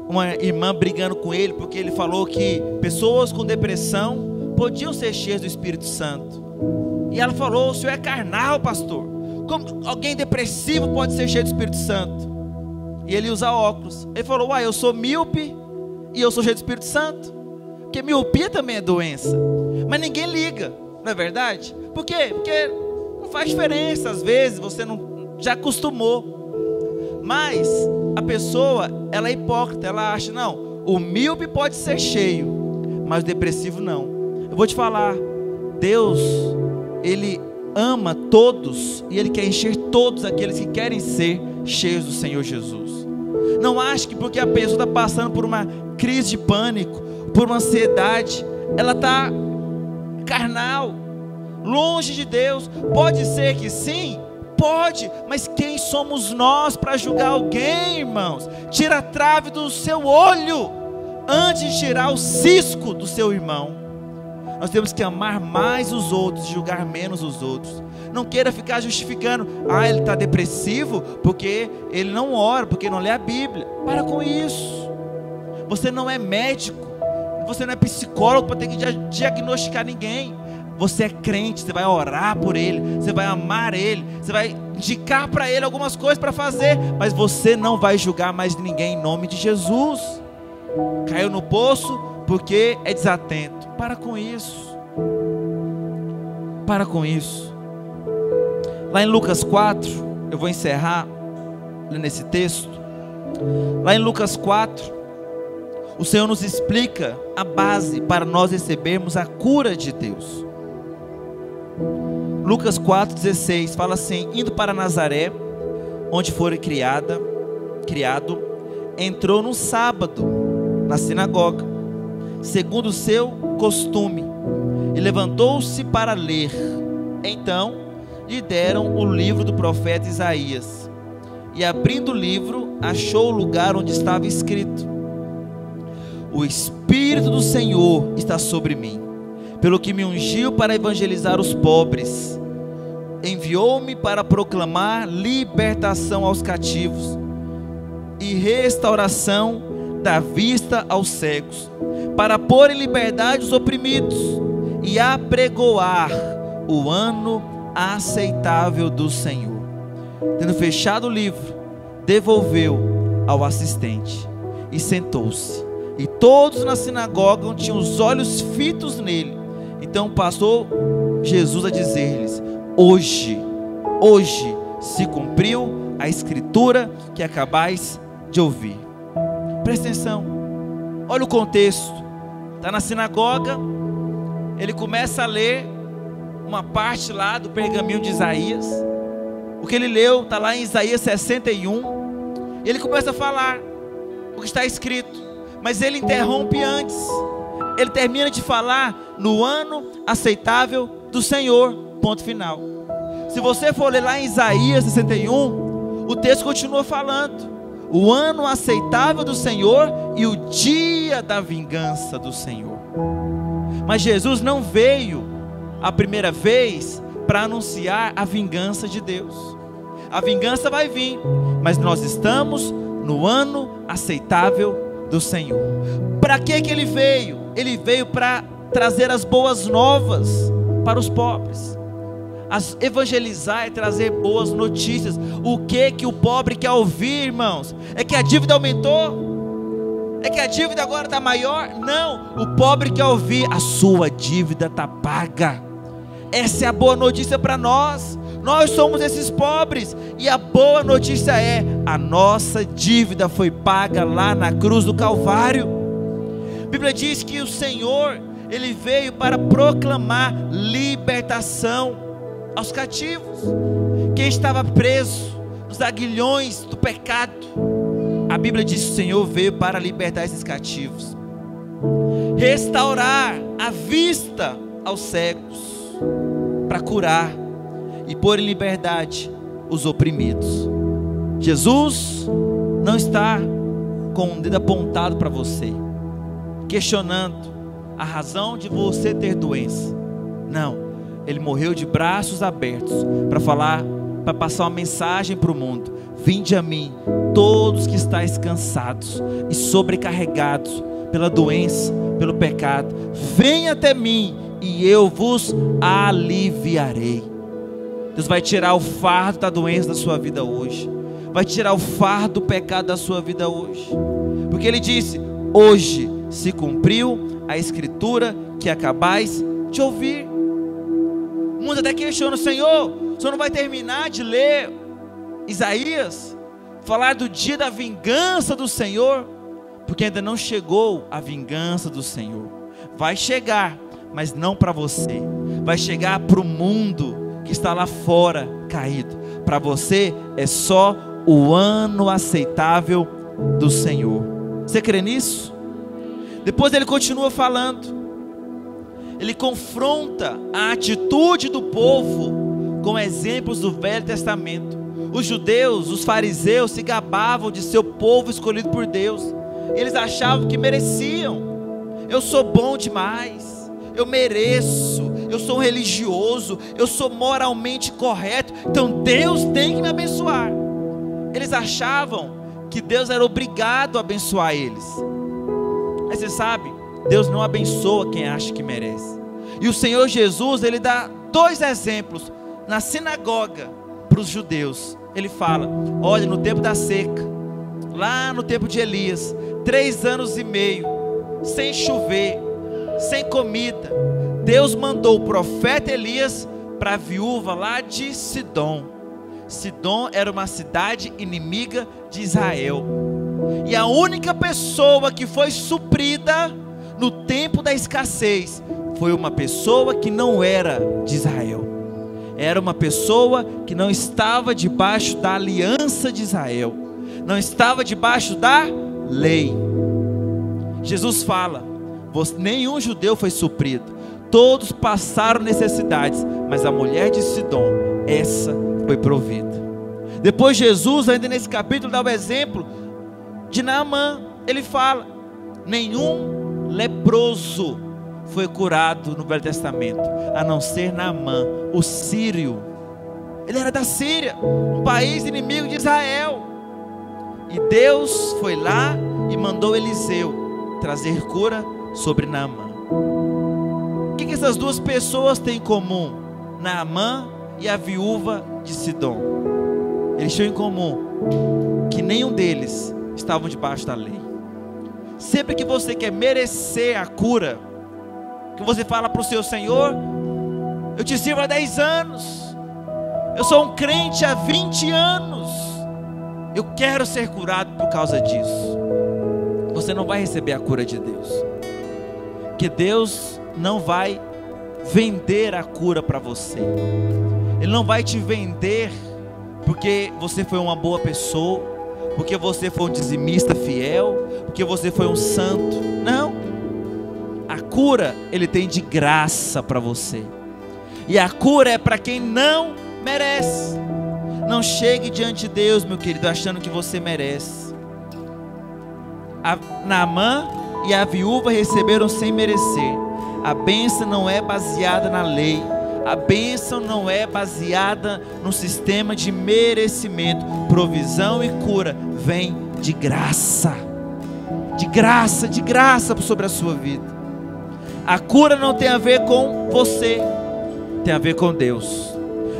uma irmã brigando com ele, porque ele falou que pessoas com depressão podiam ser cheias do Espírito Santo. E ela falou: o senhor é carnal, pastor. Como alguém depressivo pode ser cheio do Espírito Santo? E ele usa óculos. Ele falou: uai, eu sou míope e eu sou cheio do Espírito Santo? Porque miopia também é doença. Mas ninguém liga, não é verdade? Por quê? Porque não faz diferença. Às vezes você já acostumou. Mas a pessoa, ela é hipócrita. Ela acha: não, o míope pode ser cheio, mas o depressivo não. Eu vou te falar, Deus, Ele ama todos, e Ele quer encher todos aqueles que querem ser cheios do Senhor Jesus. Não ache que porque a pessoa está passando por uma crise de pânico, por uma ansiedade, ela está carnal, longe de Deus. Pode ser que sim, pode, mas quem somos nós para julgar alguém, irmãos? Tira a trave do seu olho antes de tirar o cisco do seu irmão. Nós temos que amar mais os outros e julgar menos os outros. Não queira ficar justificando, ele está depressivo porque ele não ora, porque não lê a Bíblia. Para com isso. Você não é médico, você não é psicólogo para ter que diagnosticar ninguém. Você é crente, você vai orar por ele, você vai amar ele, você vai indicar para ele algumas coisas para fazer, mas você não vai julgar mais ninguém em nome de Jesus. Caiu no poço porque é desatento. Para com isso. Para com isso. Lá em Lucas 4, eu vou encerrar lendo esse texto. Lá em Lucas 4, o Senhor nos explica a base para nós recebermos a cura de Deus. Lucas 4,16 fala assim: indo para Nazaré, onde fora criado, entrou no sábado na sinagoga, segundo o seu costume, e levantou-se para ler. Então lhe deram o livro do profeta Isaías, e abrindo o livro, achou o lugar onde estava escrito: o Espírito do Senhor está sobre mim, pelo que me ungiu para evangelizar os pobres, enviou-me para proclamar libertação aos cativos e restauração da vista aos cegos, para pôr em liberdade os oprimidos e apregoar o ano aceitável do Senhor. Tendo fechado o livro, devolveu ao assistente e sentou-se. E todos na sinagoga tinham os olhos fitos nele. Então passou Jesus a dizer-lhes: hoje se cumpriu a escritura que acabais de ouvir. Presta atenção, olha o contexto. Está na sinagoga, ele começa a ler uma parte lá do pergaminho de Isaías. O que ele leu está lá em Isaías 61. Ele começa a falar o que está escrito, mas ele interrompe antes. Ele termina de falar no ano aceitável do Senhor, ponto final. Se você for ler lá em Isaías 61, o texto continua falando: o ano aceitável do Senhor e o dia da vingança do Senhor. Mas Jesus não veio a primeira vez para anunciar a vingança de Deus. A vingança vai vir, mas nós estamos no ano aceitável do Senhor. Para que ele veio? Ele veio para trazer as boas novas para os pobres. Evangelizar é trazer boas notícias. O que o pobre quer ouvir, irmãos? É que a dívida aumentou? É que a dívida agora está maior? Não, o pobre quer ouvir: a sua dívida está paga. Essa é a boa notícia para nós. Nós somos esses pobres, e a boa notícia é: a nossa dívida foi paga lá na cruz do Calvário. A Bíblia diz que o Senhor, Ele veio para proclamar libertação aos cativos. Quem estava preso nos aguilhões do pecado, a Bíblia diz que o Senhor veio para libertar esses cativos, restaurar a vista aos cegos, para curar e pôr em liberdade os oprimidos. Jesus não está com o dedo apontado para você, questionando a razão de você ter doença. Não, Ele morreu de braços abertos para falar, para passar uma mensagem para o mundo: vinde a mim, todos que estáis cansados e sobrecarregados pela doença, pelo pecado, venha até mim e eu vos aliviarei. Deus vai tirar o fardo da doença da sua vida hoje, vai tirar o fardo do pecado da sua vida hoje, porque Ele disse: hoje se cumpriu a escritura que acabais de ouvir. O mundo até questiona: Senhor, o Senhor não vai terminar de ler Isaías, falar do dia da vingança do Senhor? Porque ainda não chegou a vingança do Senhor. Vai chegar, mas não para você. Vai chegar para o mundo que está lá fora caído. Para você é só o ano aceitável do Senhor. Você crê nisso? Depois ele continua falando. Ele confronta a atitude do povo com exemplos do Velho Testamento. Os judeus, os fariseus, se gabavam de ser o povo escolhido por Deus. Eles achavam que mereciam. Eu sou bom demais, eu mereço, eu sou um religioso, eu sou moralmente correto, então Deus tem que me abençoar. Eles achavam que Deus era obrigado a abençoar eles. Mas você sabe, Deus não abençoa quem acha que merece. E o Senhor Jesus, Ele dá 2 exemplos na sinagoga para os judeus. Ele fala: olha, no tempo da seca, lá no tempo de Elias, 3 anos e meio, sem chover, sem comida, Deus mandou o profeta Elias para a viúva lá de Sidom. Sidom era uma cidade inimiga de Israel, e a única pessoa que foi suprida no tempo da escassez foi uma pessoa que não era de Israel. Era uma pessoa que não estava debaixo da aliança de Israel, não estava debaixo da lei. Jesus fala: nenhum judeu foi suprido, todos passaram necessidades, mas a mulher de Sidom, essa foi provida. Depois Jesus, ainda nesse capítulo, dá o exemplo de Naamã. Ele fala: nenhum leproso foi curado no Velho Testamento, a não ser Naamã, o sírio. Ele era da Síria, um país inimigo de Israel, e Deus foi lá e mandou Eliseu trazer cura sobre Naamã. O que essas 2 pessoas têm em comum? Naamã e a viúva de Sidom. Eles tinham em comum que nenhum deles estavam debaixo da lei. Sempre que você quer merecer a cura, que você fala para o seu Senhor: eu te sirvo há 10 anos, eu sou um crente há 20 anos, eu quero ser curado por causa disso, você não vai receber a cura de Deus. Porque Deus não vai vender a cura para você. Ele não vai te vender porque você foi uma boa pessoa, porque você foi um dizimista fiel, porque você foi um santo. Não. A cura Ele tem de graça para você. E a cura é para quem não merece. Não chegue diante de Deus, meu querido, achando que você merece. Naamã e a viúva receberam sem merecer. A bênção não é baseada na lei. A bênção não é baseada no sistema de merecimento. Provisão e cura vem de graça. De graça, de graça sobre a sua vida. A cura não tem a ver com você, tem a ver com Deus.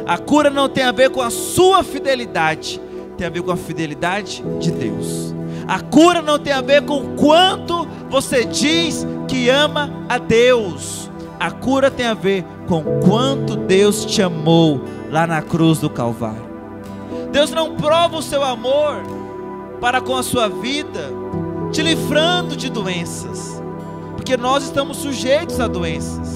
A cura não tem a ver com a sua fidelidade, tem a ver com a fidelidade de Deus. A cura não tem a ver com o quanto você diz que ama a Deus. A cura tem a ver com quanto Deus te amou lá na cruz do Calvário. Deus não prova o seu amor para com a sua vida te livrando de doenças, porque nós estamos sujeitos a doenças.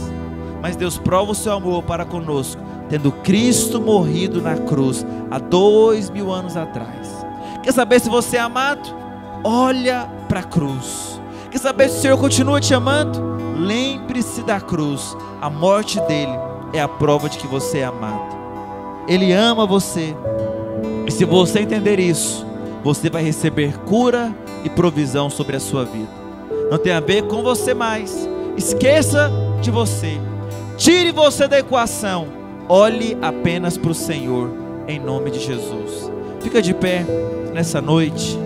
Mas Deus prova o seu amor para conosco, tendo Cristo morrido na cruz há 2000 anos atrás. Quer saber se você é amado? Olha para a cruz. Quer saber se o Senhor continua te amando? Lembre-se da cruz. A morte dele é a prova de que você é amado. Ele ama você. E se você entender isso, você vai receber cura e provisão sobre a sua vida. Não tem a ver com você mais. Esqueça de você. Tire você da equação. Olhe apenas para o Senhor, em nome de Jesus. Fica de pé nessa noite.